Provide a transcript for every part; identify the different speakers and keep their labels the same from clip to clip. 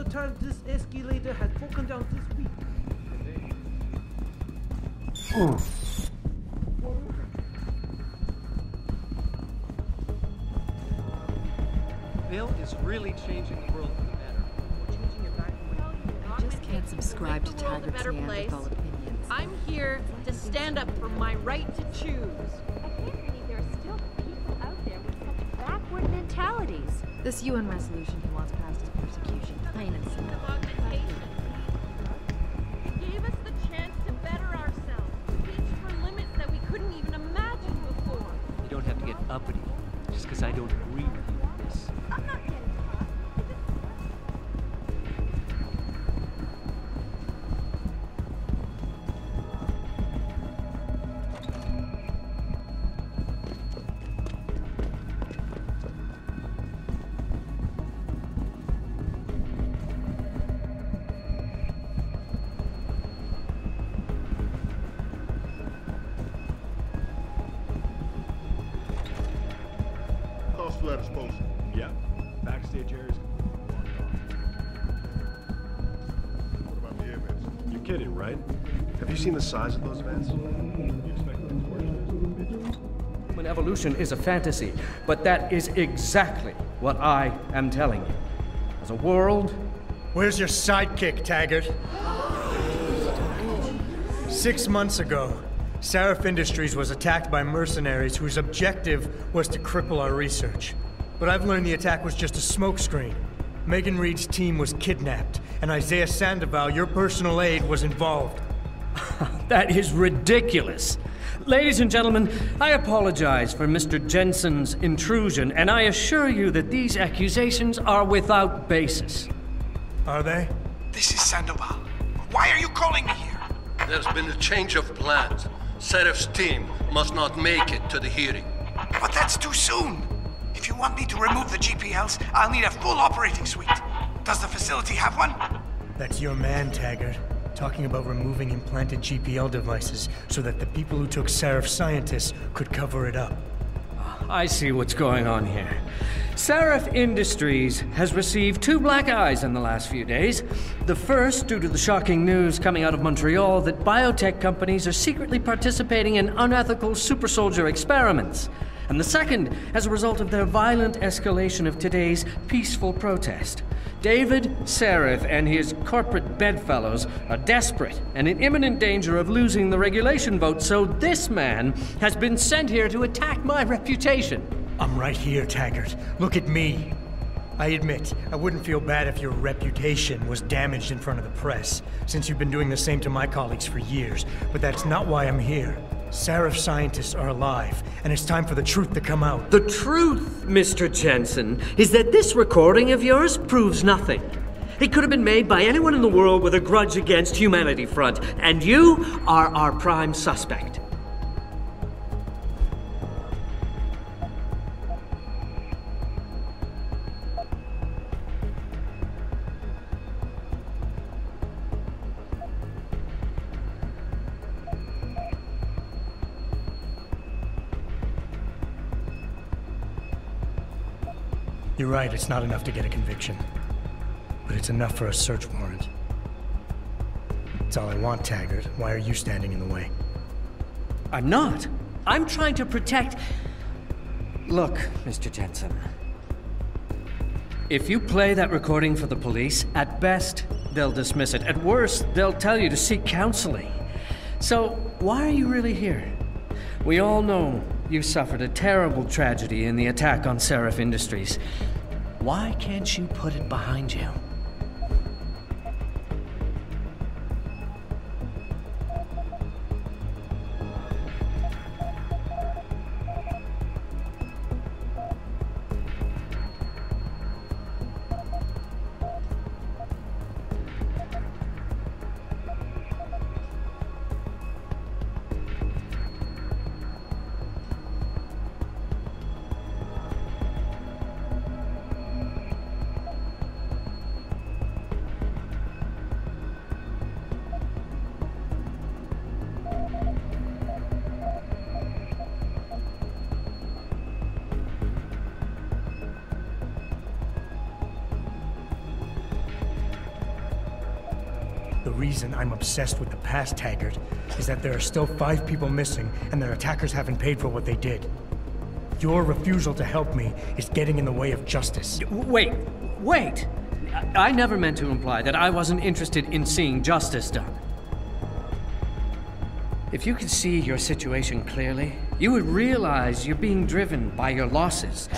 Speaker 1: third time this escalator has broken down this week.
Speaker 2: Bill is really changing the world for the better. We're changing it back to when
Speaker 3: I just can't subscribe to Taggart's Neanderthal opinions.
Speaker 4: I'm here to stand up for my right to choose.
Speaker 5: I can't believe there are still people out there with such backward mentalities.
Speaker 3: This UN resolution he wants passed is persecution, plain and simple.
Speaker 4: It gave us the chance to better ourselves, reach for limits that we couldn't even imagine before.
Speaker 2: you don't have to get uppity just because I don't agree with you on this.
Speaker 5: I'm not getting caught.
Speaker 6: Letters posted.
Speaker 7: Yeah. Backstage areas.
Speaker 6: What about the events?
Speaker 7: You're kidding, right? Have you seen the size of those events?
Speaker 1: Human evolution is a fantasy, but that is exactly what I am telling you. As a world...
Speaker 8: Where's your sidekick, Taggart? 6 months ago, Seraph Industries was attacked by mercenaries whose objective was to cripple our research. But I've learned the attack was just a smokescreen. Megan Reed's team was kidnapped, and Isaiah Sandoval, your personal aide, was involved.
Speaker 1: That is ridiculous. Ladies and gentlemen, I apologize for Mr. Jensen's intrusion, and I assure you that these accusations are without basis.
Speaker 8: Are they?
Speaker 9: This is Sandoval. Why are you calling me here?
Speaker 10: There's been a change of plans. Seraph's team must not make it to the hearing.
Speaker 9: But that's too soon. If you want me to remove the GPLs, I'll need a full operating suite. Does the facility have one?
Speaker 8: That's your man, Taggart. Talking about removing implanted GPL devices so that the people who took Seraph scientists could cover it up.
Speaker 1: I see what's going on here. Seraph Industries has received 2 black eyes in the last few days. The first, due to the shocking news coming out of Montreal that biotech companies are secretly participating in unethical super soldier experiments. And the second, as a result of their violent escalation of today's peaceful protest. David Seraph and his corporate bedfellows are desperate and in imminent danger of losing the regulation vote, so this man has been sent here to attack my reputation.
Speaker 8: I'm right here, Taggart. Look at me. I admit, I wouldn't feel bad if your reputation was damaged in front of the press, since you've been doing the same to my colleagues for years, but that's not why I'm here. Seraph scientists are alive, and it's time for the truth to come out.
Speaker 1: The truth, Mr. Jensen, is that this recording of yours proves nothing. It could have been made by anyone in the world with a grudge against Humanity Front, and you are our prime suspect.
Speaker 8: You're right, it's not enough to get a conviction. But it's enough for a search warrant. It's all I want, Taggart. Why are you standing in the way?
Speaker 1: I'm not. I'm trying to protect... Look, Mr. Jensen. If you play that recording for the police, at best, they'll dismiss it. At worst, they'll tell you to seek counseling. So, why are you really here? We all know you suffered a terrible tragedy in the attack on Seraph Industries. Why can't you put it behind you?
Speaker 8: The reason I'm obsessed with the past, Taggart, is that there are still 5 people missing and their attackers haven't paid for what they did. Your refusal to help me is getting in the way of justice.
Speaker 1: Wait! I never meant to imply that I wasn't interested in seeing justice done. If you could see your situation clearly, you would realize you're being driven by your losses.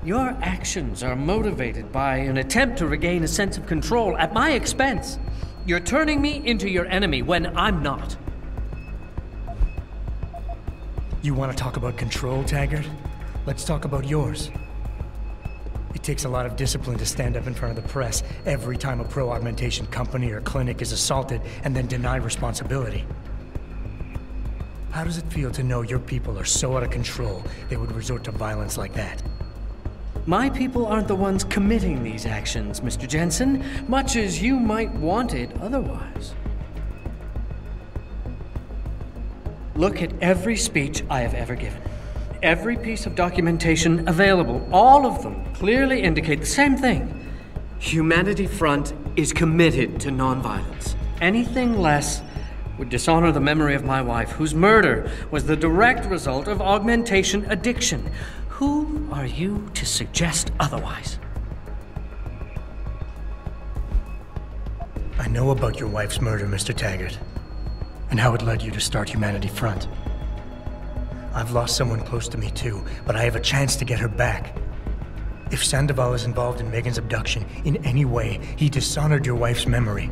Speaker 1: Your actions are motivated by an attempt to regain a sense of control at my expense. You're turning me into your enemy when I'm not.
Speaker 8: You want to talk about control, Taggart? Let's talk about yours. It takes a lot of discipline to stand up in front of the press every time a pro-augmentation company or clinic is assaulted and then deny responsibility. How does it feel to know your people are so out of control they would resort to violence like that?
Speaker 1: My people aren't the ones committing these actions, Mr. Jensen, much as you might want it otherwise. Look at every speech I have ever given. Every piece of documentation available, all of them clearly indicate the same thing. Humanity Front is committed to nonviolence. Anything less would dishonor the memory of my wife, whose murder was the direct result of augmentation addiction. Who are you to suggest otherwise?
Speaker 8: I know about your wife's murder, Mr. Taggart, and how it led you to start Humanity Front. I've lost someone close to me too, but I have a chance to get her back. If Sandoval is involved in Megan's abduction in any way, he dishonored your wife's memory.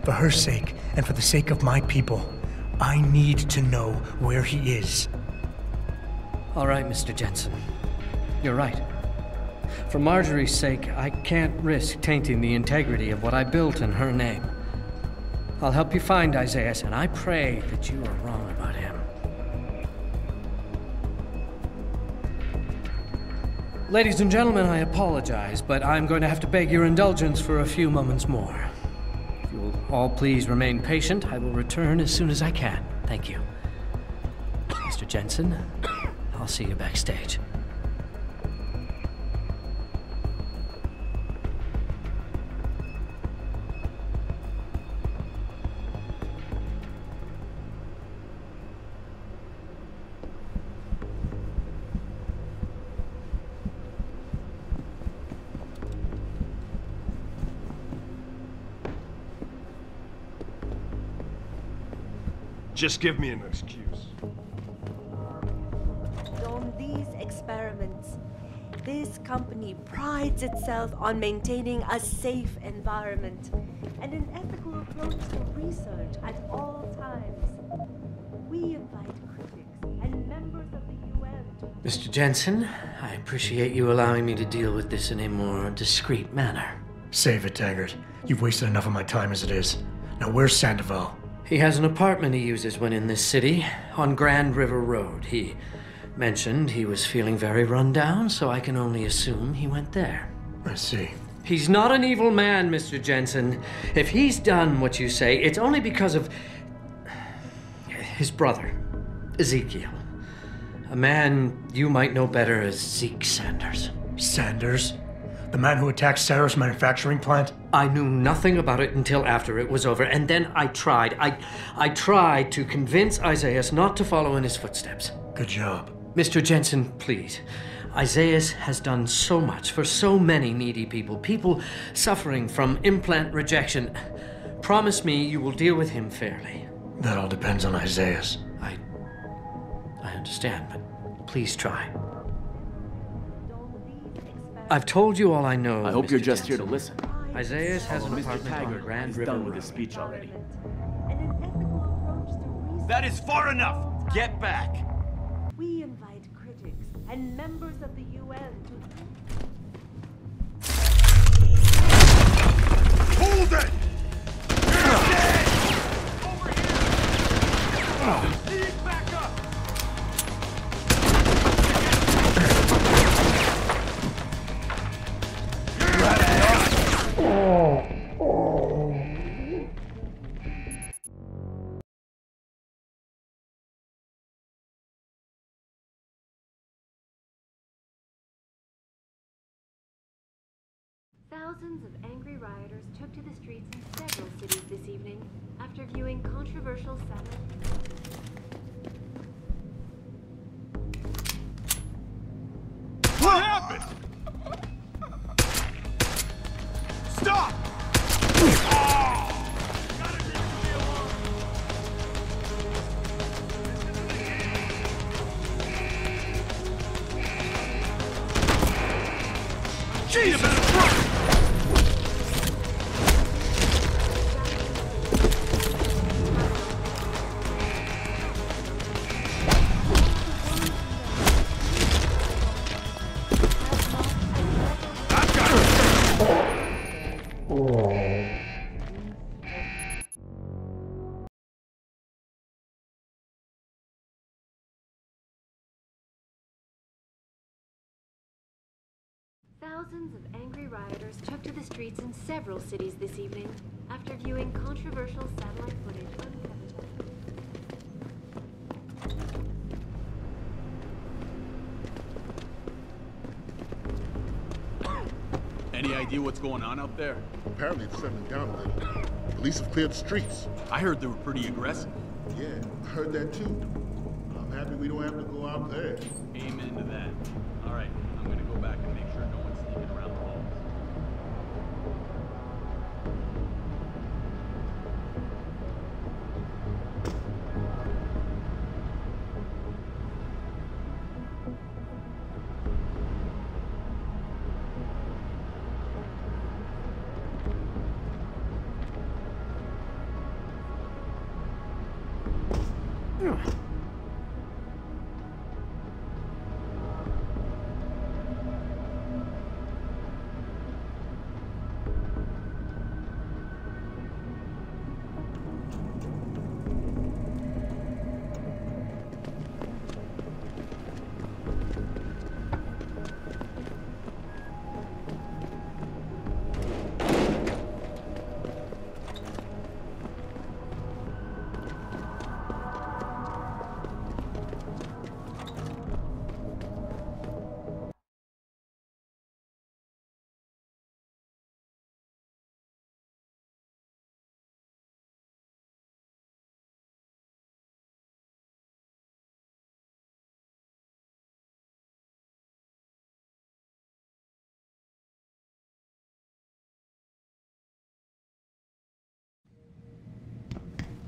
Speaker 8: For her sake, and for the sake of my people, I need to know where he is.
Speaker 1: All right, Mr. Jensen. You're right. For Marjorie's sake, I can't risk tainting the integrity of what I built in her name. I'll help you find Isaiah, and I pray that you are wrong about him. Ladies and gentlemen, I apologize, but I'm going to have to beg your indulgence for a few moments more. If you will all please remain patient, I will return as soon as I can. Thank you. Mr. Jensen, I'll see you backstage.
Speaker 7: Just give me an excuse.
Speaker 11: On these experiments, this company prides itself on maintaining a safe environment and an ethical approach to research at all times. We invite critics and members of the UN to...
Speaker 1: Mr. Jensen, I appreciate you allowing me to deal with this in a more discreet manner.
Speaker 8: Save it, Taggart. You've wasted enough of my time as it is. Now where's Sandoval?
Speaker 1: He has an apartment he uses when in this city, on Grand River Road. He mentioned he was feeling very run down, so I can only assume he went there.
Speaker 8: I see.
Speaker 1: He's not an evil man, Mr. Jensen. If he's done what you say, it's only because of his brother, Ezekiel. A man you might know better as Zeke Sanders.
Speaker 8: Sanders? The man who attacked Sarah's manufacturing plant?
Speaker 1: I knew nothing about it until after it was over, and then I tried. I tried to convince Isaiah not to follow in his footsteps.
Speaker 8: Good job.
Speaker 1: Mr. Jensen, please. Isaiah has done so much for so many needy people, people suffering from implant rejection. Promise me you will deal with him fairly.
Speaker 8: That all depends on Isaiah.
Speaker 1: I understand, but please try. I've told you all I know.
Speaker 12: I hope
Speaker 1: Mr.
Speaker 12: you're just
Speaker 1: Jensen.
Speaker 12: here to listen.
Speaker 1: Isaiah has an
Speaker 12: Mr.
Speaker 1: apartment on
Speaker 12: Taggart
Speaker 1: Grand
Speaker 12: is
Speaker 1: River
Speaker 12: done with
Speaker 1: Road.
Speaker 12: his speech already.
Speaker 11: and an ethical approach to research.
Speaker 12: That is far enough! Get back!
Speaker 11: We invite critics and members of the UN to...
Speaker 6: Hold it!
Speaker 13: Thousands of angry rioters took to the streets in several cities this evening after viewing controversial satellite.
Speaker 12: What happened? Stop! Jesus Christ!
Speaker 13: Thousands of angry rioters took to the streets in several cities this evening after viewing controversial satellite footage uncovered.
Speaker 12: Any idea what's going on out there?
Speaker 6: Apparently it's settling down a little. Police have cleared the streets.
Speaker 12: I heard they were pretty aggressive.
Speaker 6: Yeah, I heard that too. I'm happy we don't have to go out there.
Speaker 12: Amen to that. All right, I'm gonna go back and make sure no one's sneaking around the halls.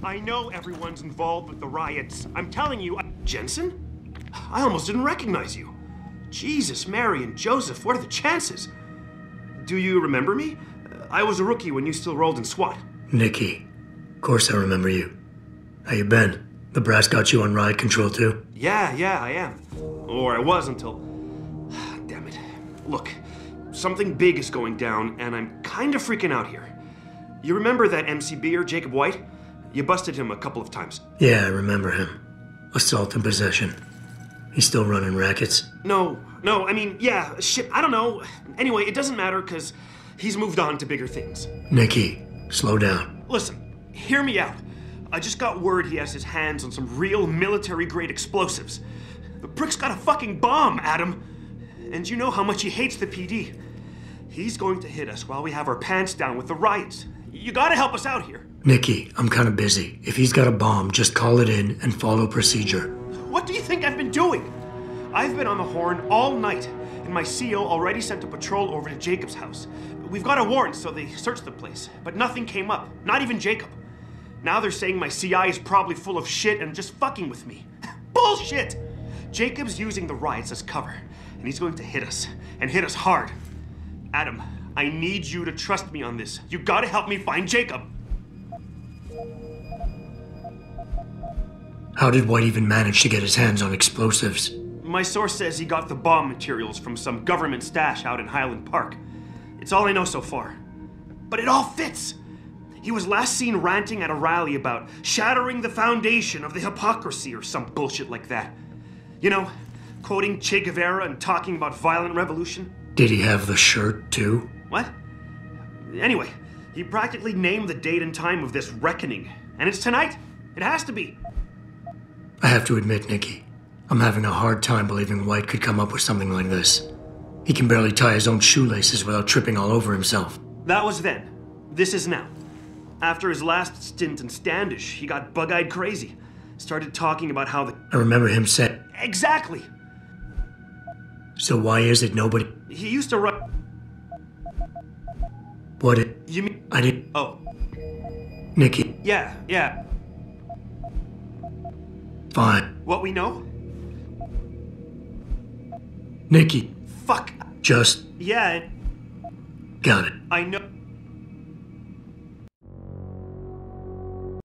Speaker 7: I know everyone's involved with the riots. I'm telling you, Jensen? I almost didn't recognize you. Jesus, Mary, and Joseph, what are the chances? Do you remember me? I was a rookie when you still rolled in SWAT.
Speaker 8: Nikki. Of course I remember you. How you been? The brass got you on riot control too?
Speaker 7: Yeah, I am. Or I was until... Damn it. Look, something big is going down, and I'm kind of freaking out here. You remember that MCBer, Jacob White? You busted him a couple of times.
Speaker 8: Yeah, I remember him. Assault and possession. He's still running rackets?
Speaker 7: No, I mean, yeah, shit, I don't know. Anyway, it doesn't matter, because he's moved on to bigger things.
Speaker 8: Nikki, slow down.
Speaker 7: Listen, hear me out. I just got word he has his hands on some real military-grade explosives. The prick's got a fucking bomb, Adam. And you know how much he hates the PD. He's going to hit us while we have our pants down with the riots. You gotta help us out here.
Speaker 8: Nikki, I'm kinda busy. If he's got a bomb, just call it in and follow procedure.
Speaker 7: What do you think I've been doing? I've been on the horn all night, and my CO already sent a patrol over to Jacob's house. We've got a warrant, so they searched the place, but nothing came up, not even Jacob. Now they're saying my CI is probably full of shit and just fucking with me. Bullshit! Jacob's using the riots as cover, and he's going to hit us, and hit us hard. Adam, I need you to trust me on this. You gotta help me find Jacob.
Speaker 8: How did White even manage to get his hands on explosives?
Speaker 7: My source says he got the bomb materials from some government stash out in Highland Park. It's all I know so far. But it all fits! He was last seen ranting at a rally about shattering the foundation of the hypocrisy or some bullshit like that. You know, quoting Che Guevara and talking about violent revolution.
Speaker 8: Did he have the shirt, too?
Speaker 7: What? Anyway, he practically named the date and time of this reckoning. And it's tonight. It has to be.
Speaker 8: I have to admit, Nikki, I'm having a hard time believing White could come up with something like this. He can barely tie his own shoelaces without tripping all over himself.
Speaker 7: That was then. This is now. After his last stint in Standish, he got bug-eyed crazy. Started talking about how the...
Speaker 8: I remember him saying...
Speaker 7: Exactly!
Speaker 8: So why is it nobody...
Speaker 7: He used to run...
Speaker 8: What it...
Speaker 7: You mean...
Speaker 8: I did...
Speaker 7: Oh.
Speaker 8: Nikki.
Speaker 7: Yeah.
Speaker 8: Fine.
Speaker 7: What we know?
Speaker 8: Nikki.
Speaker 7: Fuck.
Speaker 8: Just...
Speaker 7: Yeah.
Speaker 8: Got it.
Speaker 7: I know...